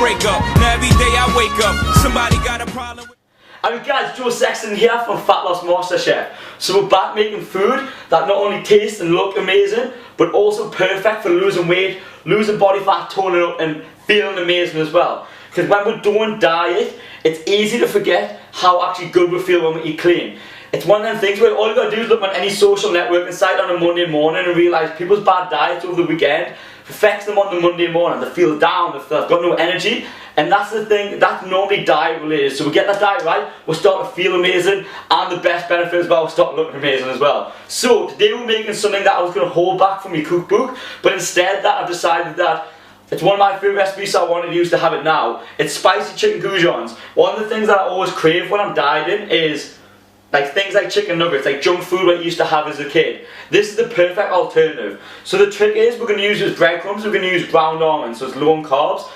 break up. Now every day I wake up, somebody got a problem with. Alright guys, Joe Sexton here from Fat Loss MasterChef. So we're back making food that not only tastes and look amazing, but also perfect for losing weight, losing body fat, toning up and feeling amazing as well. Because when we're doing diet, it's easy to forget how actually good we feel when we eat clean. It's one of them things where all you gotta do is look on any social networking site on a Monday morning and realise people's bad diets over the weekend affects them on the Monday morning. They feel down, they've got no energy, and that's the thing, that's normally diet related. So we get that diet right, we'll start to feel amazing, and the best benefit as well, we'll start looking amazing as well. So today we're making something that I was going to hold back from my cookbook, but instead that I've decided that it's one of my favourite recipes, so I wanted to use to have it now. It's spicy chicken goujons. One of the things that I always crave when I'm dieting is like things like chicken nuggets, like junk food that I used to have as a kid. This is the perfect alternative. So the trick is we're going to use this breadcrumbs, we're going to use ground almonds, so it's low in carbs,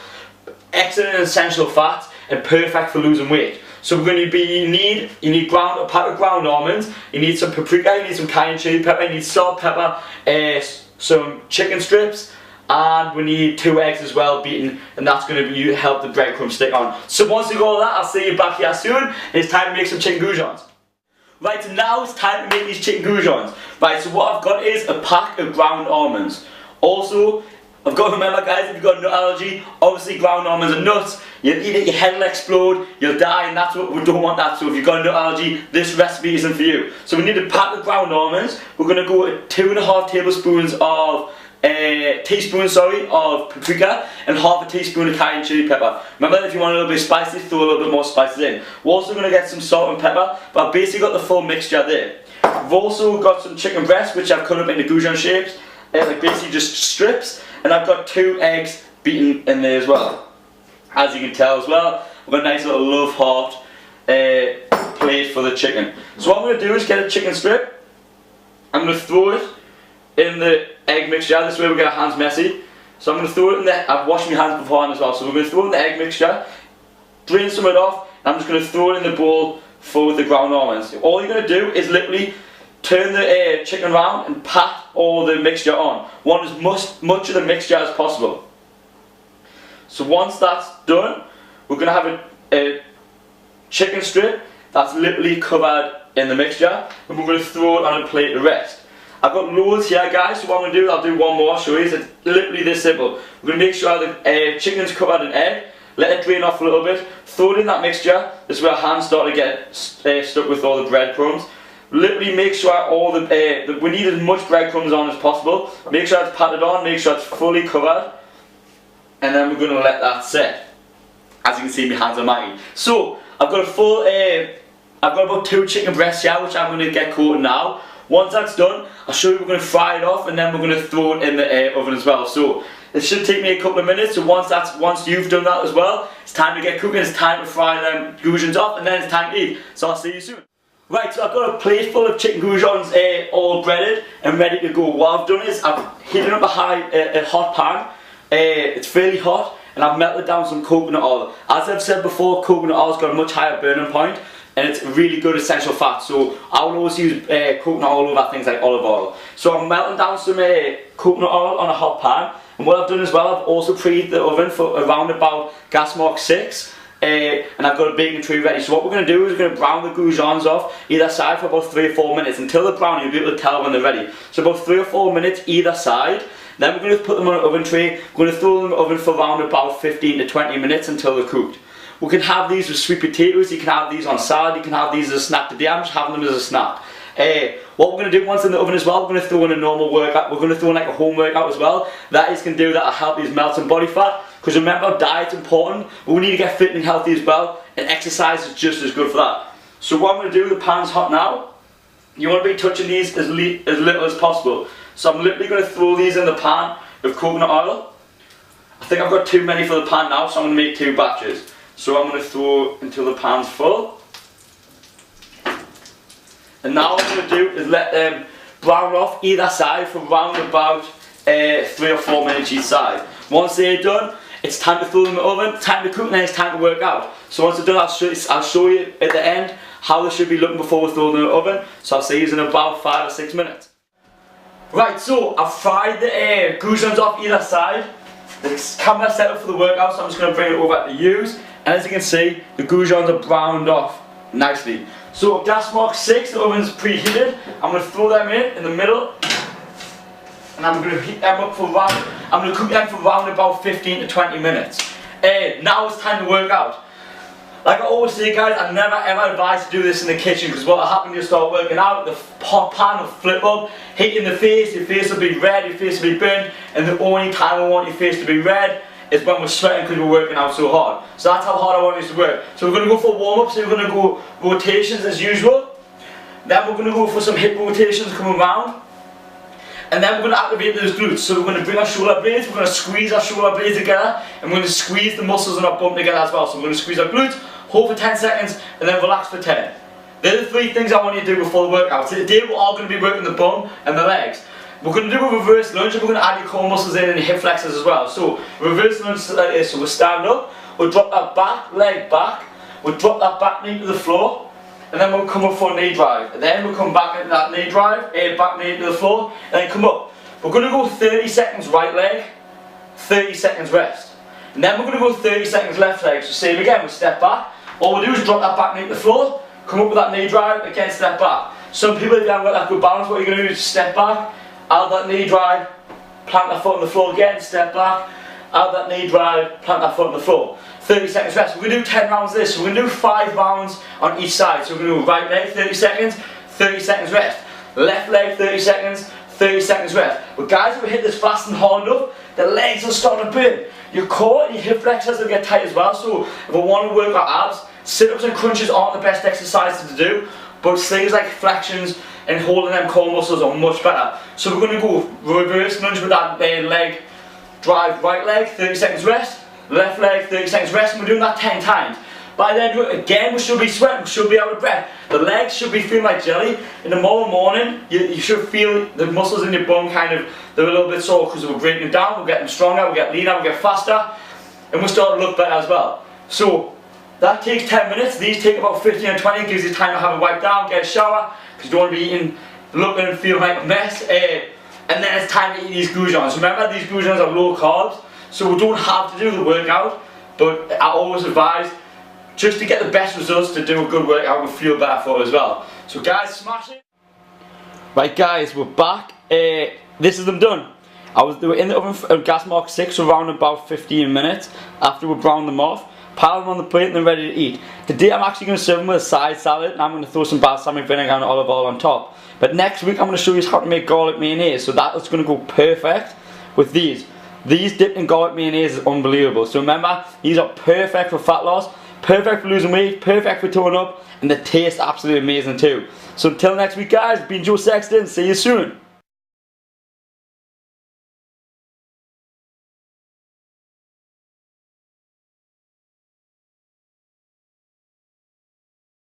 excellent and essential fats, and perfect for losing weight. So we're going to be, you need a pack of ground almonds, you need some paprika, you need some cayenne chili pepper, you need salt, pepper, some chicken strips, and we need 2 eggs as well beaten, and that's going to help the breadcrumbs stick on. So once we got all that, I'll see you back here soon, and it's time to make some chicken goujons. Right, so now it's time to make these chicken goujons. Right, so what I've got is a pack of ground almonds. Also, I've got to remember guys, if you've got a nut allergy, obviously ground almonds are nuts. You'll eat it, your head will explode, you'll die, and that's what we don't want that. So if you've got a nut allergy, this recipe isn't for you. So we need a pack of ground almonds. We're going to go with 2.5 tablespoons of of paprika and half a teaspoon of cayenne chili pepper. Remember, if you want a little bit spicy, throw a little bit more spices in. We're also going to get some salt and pepper, but I've basically got the full mixture there. We've also got some chicken breast, which I've cut up into goujon shapes, like basically just strips, and I've got 2 eggs beaten in there as well. As you can tell as well, I've got a nice little love heart plate for the chicken. So what I'm going to do is get a chicken strip, I'm going to throw it in the egg mixture. This way we get our hands messy. So I'm going to throw it in there. I've washed my hands beforehand as well. So we're going to throw it in the egg mixture, drain some of it off, and I'm just going to throw it in the bowl for the ground almonds. All you're going to do is literally turn the chicken around and pat all the mixture on. Want as much of the mixture as possible. So once that's done, we're going to have a chicken strip that's literally covered in the mixture, and we're going to throw it on a plate to rest. I've got loads here guys, so what I'm going to do is I'll do one more, show you. It's literally this simple. We're going to make sure the chicken's covered in egg, let it drain off a little bit, throw it in that mixture. This is where our hands start to get stuck with all the breadcrumbs. Literally make sure all we need as much breadcrumbs on as possible. Make sure it's patted on, make sure it's fully covered, and then we're going to let that set. As you can see, my hands are mighty. So I've got a full, I've got about 2 chicken breasts here, which I'm going to get coated now. Once that's done, I'll show you we're going to fry it off, and then we're going to throw it in the oven as well. So it should take me a couple of minutes. So once you've done that as well, it's time to get cooking. It's time to fry them goujons off, and then it's time to eat. So I'll see you soon. Right, so I've got a plate full of chicken goujons all breaded and ready to go. What I've done is I've heated up a hot pan. It's fairly hot, and I've melted down some coconut oil. As I've said before, coconut oil's got a much higher burning point, and it's really good essential fat, so I will always use coconut oil over things like olive oil. So I'm melting down some coconut oil on a hot pan, and what I've done as well, I've also preheated the oven for around about gas mark 6, and I've got a baking tray ready. So what we're going to do is we're going to brown the goujons off either side for about 3 or 4 minutes. Until they're brown, you'll be able to tell when they're ready. So about 3 or 4 minutes either side. Then we're going to put them on an oven tray. We're going to throw them in the oven for around about 15 to 20 minutes until they're cooked. We can have these with sweet potatoes, you can have these on salad, you can have these as a snack. Today I'm just having them as a snack. What we're going to do once in the oven as well, we're going to throw in a normal workout, we're going to throw in like a home workout as well. That is going to do that will help these melt some body fat. Because remember, diet's important, but we need to get fit and healthy as well, and exercise is just as good for that. So what I'm going to do, the pan's hot now, you want to be touching these as little as possible. So I'm literally going to throw these in the pan with coconut oil. I think I've got too many for the pan now, so I'm going to make 2 batches. So I'm going to throw until the pan's full. And now what I'm going to do is let them brown off either side for around about 3 or 4 minutes each side. Once they're done, it's time to throw them in the oven, time to cook, and then it's time to work out. So once they're done, I'll show you at the end how they should be looking before we throw them in the oven. So I'll see you in about 5 or 6 minutes. Right, so I've fried the goujons off either side. the camera set up for the workout, so I'm just going to bring it over to use. And as you can see, the goujons are browned off nicely. So gas mark 6, the oven's preheated. I'm going to throw them in the middle. And I'm going to heat them up for around, I'm going to cook them for around about 15 to 20 minutes. Now it's time to work out. Like I always say guys, I never ever advise to do this in the kitchen, because what will happen when you start working out, the pot pan will flip up, hit you in the face, your face will be red, your face will be burnt, and the only time I want your face to be red is when we're sweating because we're working out so hard. So that's how hard I want you to work. So we're going to go for warm up, so we're going to go rotations as usual. Then we're going to go for some hip rotations coming round. And then we're going to activate those glutes. So we're going to bring our shoulder blades, we're going to squeeze our shoulder blades together, and we're going to squeeze the muscles in our bum together as well. So we're going to squeeze our glutes, hold for 10 seconds, and then relax for 10. They're the 3 things I want you to do before the workout. So today we're all going to be working the bum and the legs. We're going to do a reverse lunge, and we're going to add your core muscles in and your hip flexors as well. So reverse lunge like this. So we'll stand up, we'll drop that back leg back, we'll drop that back knee to the floor, and then we'll come up for a knee drive. And then we'll come back into that knee drive, back knee to the floor, and then come up. We're going to go 30 seconds right leg, 30 seconds rest. And then we're going to go 30 seconds left leg. So same again, we step back. All we'll do is drop that back knee to the floor, come up with that knee drive, again step back. Some people, if you haven't got that good balance, what you're going to do is step back, out that knee drive, plant that foot on the floor again, step back, out that knee drive, plant that foot on the floor. 30 seconds rest. We're going to do 10 rounds of this, so we're going to do 5 rounds on each side. So we're going to do right leg 30 seconds rest. Left leg 30 seconds, 30 seconds rest. But guys, if we hit this fast and hard enough, the legs will start to burn. Your core and your hip flexors will get tight as well. So if we want to work our abs, sit-ups and crunches aren't the best exercises to do, but things like flexions and holding them core muscles are much better. So we're going to go reverse lunge with that leg drive, right leg 30 seconds rest. Left leg 30 seconds rest, and we're doing that 10 times. By then, again, we should be sweating, we should be out of breath. The legs should be feeling like jelly. In the morning, you should feel the muscles in your bum kind of, they're a little bit sore because we're breaking them down, we're getting stronger, we get leaner, we get faster, and we start to look better as well. So, that takes 10 minutes, these take about 15 or 20, gives you time to have a wipe down, get a shower, because you don't want to be eating, looking and feeling like a mess. And then it's time to eat these goujons. Remember, these goujons are low carbs, so we don't have to do the workout, but I always advise, just to get the best results, to do a good workout and feel better for it as well. So guys, smash it! Right guys, we're back. This is them done. They were in the oven for gas mark 6 for around about 15 minutes after we browned them off. Pile them on the plate and they're ready to eat. Today I'm actually going to serve them with a side salad, and I'm going to throw some balsamic vinegar and olive oil on top. But next week I'm going to show you how to make garlic mayonnaise, so that's going to go perfect with these. These dipped in garlic mayonnaise is unbelievable. So remember, these are perfect for fat loss, perfect for losing weight, perfect for toning up, and they taste absolutely amazing too. So until next week guys, been Joe Sexton, see you soon.